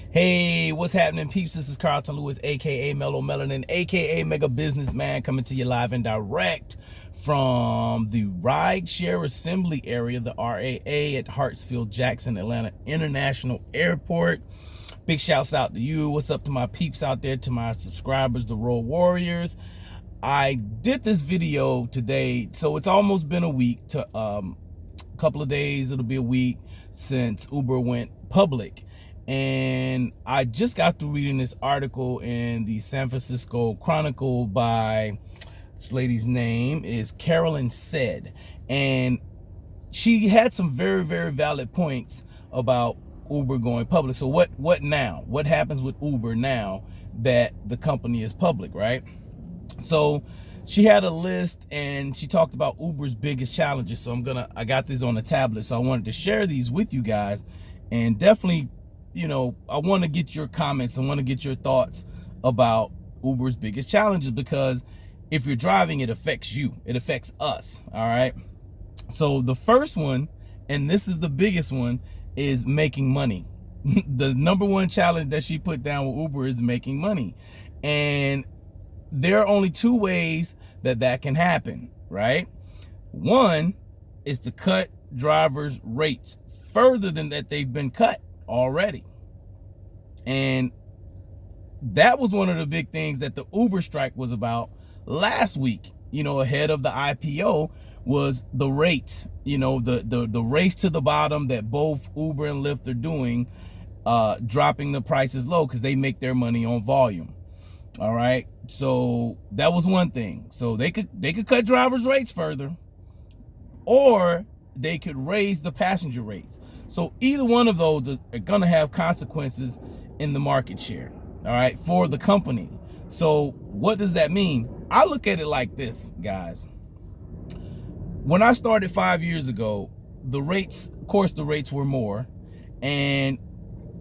Hey, what's happening, peeps? This is Carlton Lewis, aka Mellow Melanin, aka Mega Businessman, coming to you live and direct from the Rideshare Assembly Area, the RAA, at Hartsfield Jackson Atlanta International Airport. Big shouts out to you. What's up to my peeps out there, to my subscribers, the Road Warriors. I did this video today, so it's almost been a week, to couple of days, it'll be a week since Uber went public. And I just got through reading this article in the San Francisco Chronicle by, this lady's name is Carolyn Said, and she had some very, very valid points about Uber going public. So what now? What happens with Uber now that the company is public, right? So she had a list and she talked about Uber's biggest challenges. So I got these on the tablet, so I wanted to share these with you guys, and definitely, I want to get your comments. I want to get your thoughts about Uber's biggest challenges, because if you're driving, it affects you. It affects us. All right. So the first one, and this is the biggest one, is making money. The number one challenge that she put down with Uber is making money. And there are only two ways that can happen, right? One is to cut drivers' rates further than that they've been cut already. And that was one of the big things that the Uber strike was about last week, ahead of the IPO, was the rates, the race to the bottom that both Uber and Lyft are doing, dropping the prices low because they make their money on volume. All right. So that was one thing. So they could cut drivers' rates further, or they could raise the passenger rates. So either one of those are going to have consequences in the market share, all right, for the company. So what does that mean? I look at it like this, guys. When I started 5 years ago, the rates were more, and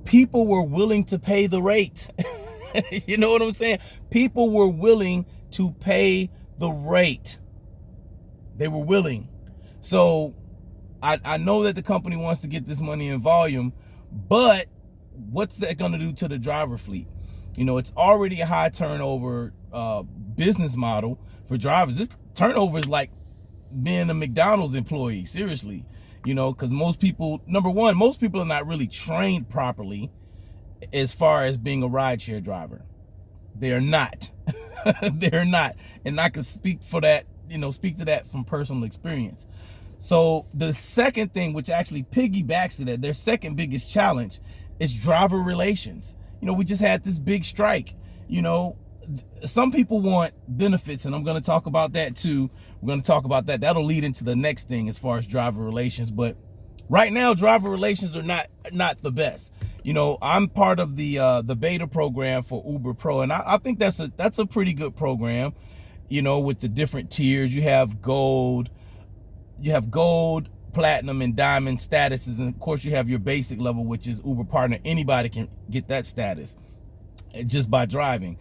people were willing to pay the rate. You know what I'm saying? People were willing to pay the rate. They were willing. So I know that the company wants to get this money in volume, but what's that going to do to the driver fleet? It's already a high turnover business model for drivers. This turnover is like being a McDonald's employee, seriously, because most people, number one, most people are not really trained properly as far as being a rideshare driver. They're not. They're not. And I can speak for that, speak to that from personal experience. So the second thing, which actually piggybacks to that, their second biggest challenge, is driver relations. We just had this big strike. Some people want benefits, and I'm going to talk about that too. We're going to talk about that. That'll lead into the next thing as far as driver relations. But right now, driver relations are not the best. I'm part of the beta program for Uber Pro, and I think that's a pretty good program. With the different tiers, you have gold, platinum, and diamond statuses, and of course you have your basic level, which is Uber Partner. Anybody can get that status just by driving.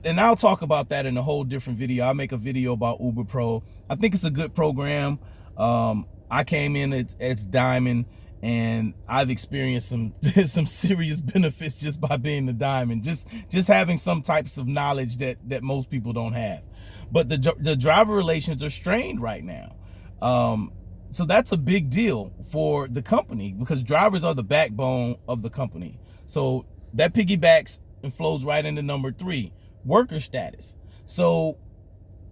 And I'll talk about that in a whole different video. I'll make a video about Uber Pro. I think it's a good program. I came in as diamond, and I've experienced some serious benefits just by being the diamond, just having some types of knowledge that most people don't have. But the driver relations are strained right now. So that's a big deal for the company, because drivers are the backbone of the company. So that piggybacks and flows right into number 3, worker status. So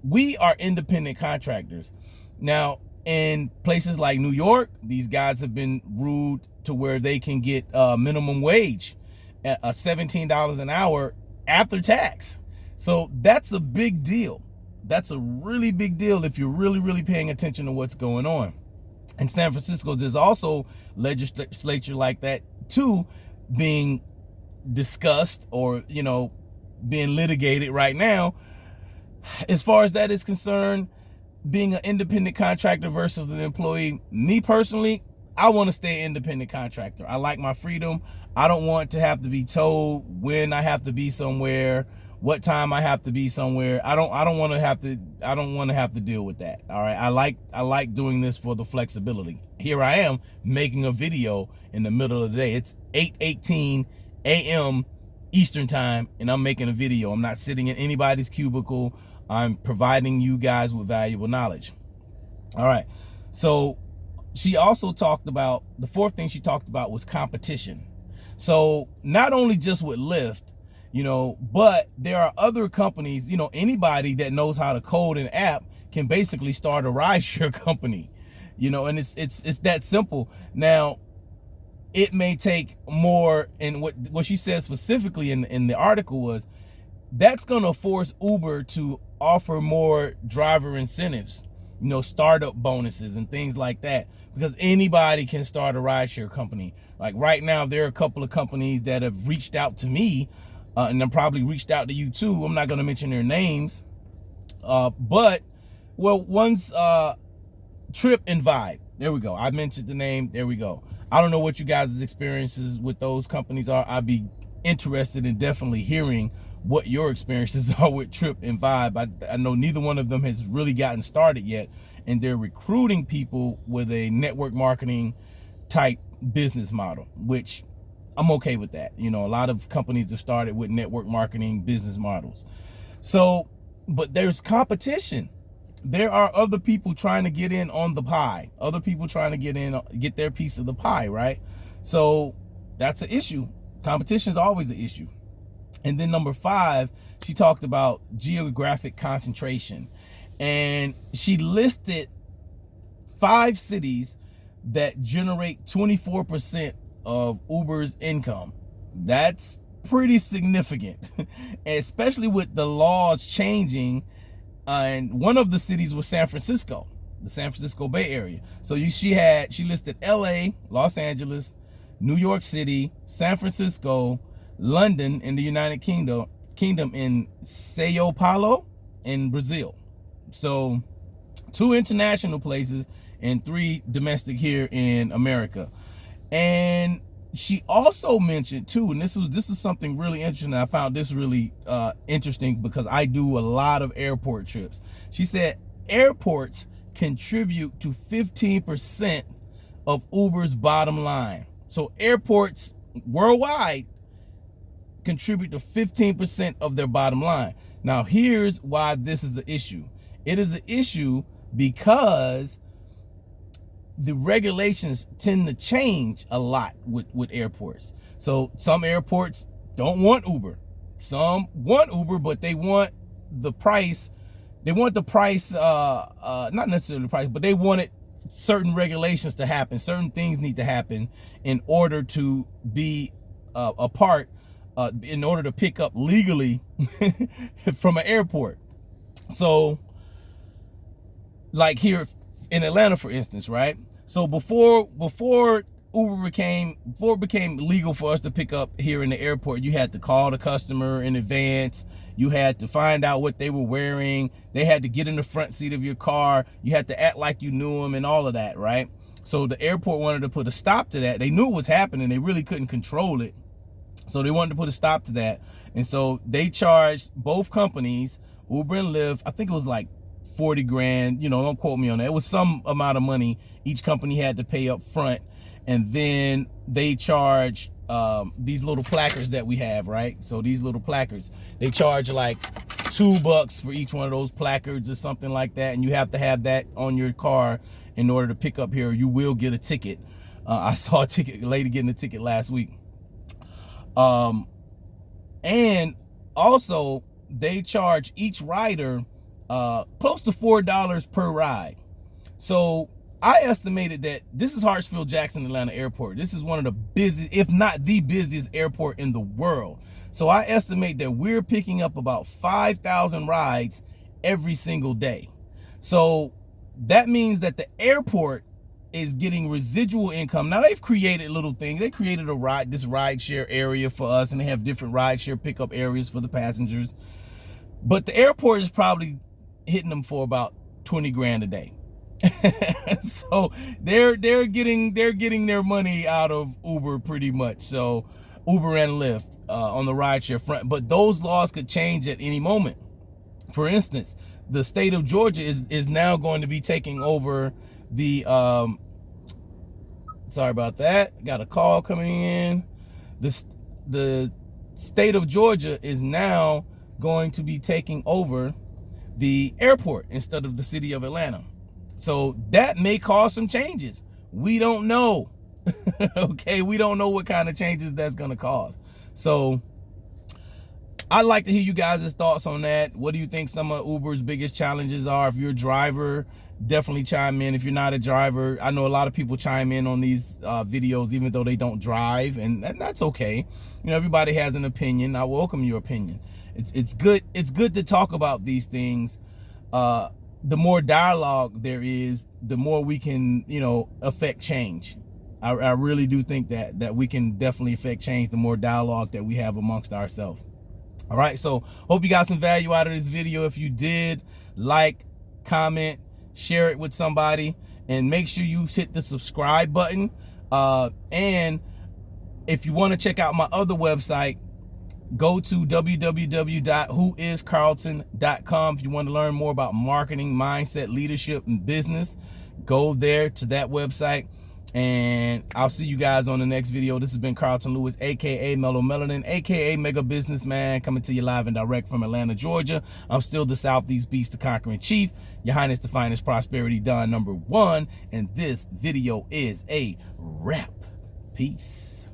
we are independent contractors. Now, in places like New York, these guys have been ruled to where they can get minimum wage at $17 an hour after tax. So that's a big deal. That's a really big deal if you're really, really paying attention to what's going on. In San Francisco, there's also legislature like that too being discussed, or being litigated right now. As far as that is concerned, being an independent contractor versus an employee, me personally, I want to stay an independent contractor. I like my freedom. I don't want to have to be told when I have to be somewhere, what time I have to be somewhere. I don't want to have to deal with that. All right. I like doing this for the flexibility. Here I am making a video in the middle of the day. It's 8:18 a.m. Eastern time, and I'm making a video. I'm not sitting in anybody's cubicle. I'm providing you guys with valuable knowledge. All right. So she also talked about, the fourth thing she talked about was competition. So not only just with Lyft, but there are other companies, anybody that knows how to code an app can basically start a rideshare company, and it's that simple. Now, it may take more, and what she said specifically in the article was that's going to force Uber to offer more driver incentives, startup bonuses and things like that, because anybody can start a rideshare company. Like right now, there are a couple of companies that have reached out to me, and then probably reached out to you too. I'm not going to mention their names, but one's Trip and Vibe. There we go. I mentioned the name. There we go. I don't know what you guys' experiences with those companies are. I'd be interested in definitely hearing what your experiences are with Trip and Vibe. I know neither one of them has really gotten started yet, and they're recruiting people with a network marketing type business model, which I'm okay with that. A lot of companies have started with network marketing business models. So, but there's competition. There are other people trying to get in on the pie, other people trying to get their piece of the pie, right? So that's an issue. Competition is always an issue. And then number 5, she talked about geographic concentration, and she listed 5 cities that generate 24% of Uber's income. That's pretty significant, especially with the laws changing. And one of the cities was San Francisco, the San Francisco Bay Area. So she listed LA, Los Angeles, New York City, San Francisco, London in the United Kingdom, in Sao Paulo in Brazil. So 2 international places and 3 domestic here in America. And she also mentioned too, and this was something really interesting. I found this really interesting because I do a lot of airport trips. She said airports contribute to 15% of Uber's bottom line. So airports worldwide contribute to 15% of their bottom line. Now, here's why this is an issue. It is an issue because the regulations tend to change a lot with airports. So some airports don't want Uber. Some want Uber, but they want the price. They want the price, not necessarily the price, but they wanted certain regulations to happen. Certain things need to happen in order to be a part, in order to pick up legally from an airport. So like here in Atlanta, for instance, right? So before it became legal for us to pick up here in the airport, you had to call the customer in advance. You had to find out what they were wearing. They had to get in the front seat of your car. You had to act like you knew them and all of that, right? So the airport wanted to put a stop to that. They knew it was happening. They really couldn't control it. So they wanted to put a stop to that. And so they charged both companies, Uber and Lyft, I think it was like 40 grand, don't quote me on that. It was some amount of money each company had to pay up front. And then they charge these little placards that we have, right? So these little placards, they charge like $2 for each one of those placards or something like that. And you have to have that on your car in order to pick up here. You will get a ticket. I saw a lady getting a ticket last week. And also they charge each rider close to $4 per ride. So I estimated that this is Hartsfield-Jackson Atlanta Airport. This is one of the busiest, if not the busiest airport in the world. So I estimate that we're picking up about 5,000 rides every single day. So that means that the airport is getting residual income. Now they've created little things. They created this ride share area for us, and they have different ride share pickup areas for the passengers. But the airport is probably hitting them for about 20 grand a day. So they're getting their money out of Uber pretty much. So Uber and Lyft on the rideshare front, but those laws could change at any moment. For instance, the state of Georgia is now going to be taking over the sorry about that, got a call coming in. the state of Georgia is now going to be taking over the airport instead of the city of Atlanta. So that may cause some changes. We don't know. Okay, we don't know what kind of changes that's going to cause. So I'd like to hear you guys' thoughts on that. What do you think some of Uber's biggest challenges are? If you're a driver, definitely chime in. If you're not a driver, I know a lot of people chime in on these videos even though they don't drive, and that's okay. You know, everybody has an opinion. I welcome your opinion. It's good to talk about these things. The more dialogue there is, the more we can, you know, affect change. I really do think that we can definitely affect change the more dialogue that we have amongst ourselves. All right, so hope you got some value out of this video. If you did, like, comment, share it with somebody, and make sure you hit the subscribe button. And if you want to check out my other website, go to www.whoiscarlton.com. If you want to learn more about marketing, mindset, leadership, and business, go there to that website. And I'll see you guys on the next video. This has been Carlton Lewis, aka Mellow Melanin, aka Mega Businessman, coming to you live and direct from Atlanta, Georgia. I'm still the Southeast Beast, the Conquering Chief, Your Highness, the Finest Prosperity Don #1, and this video is a wrap. Peace.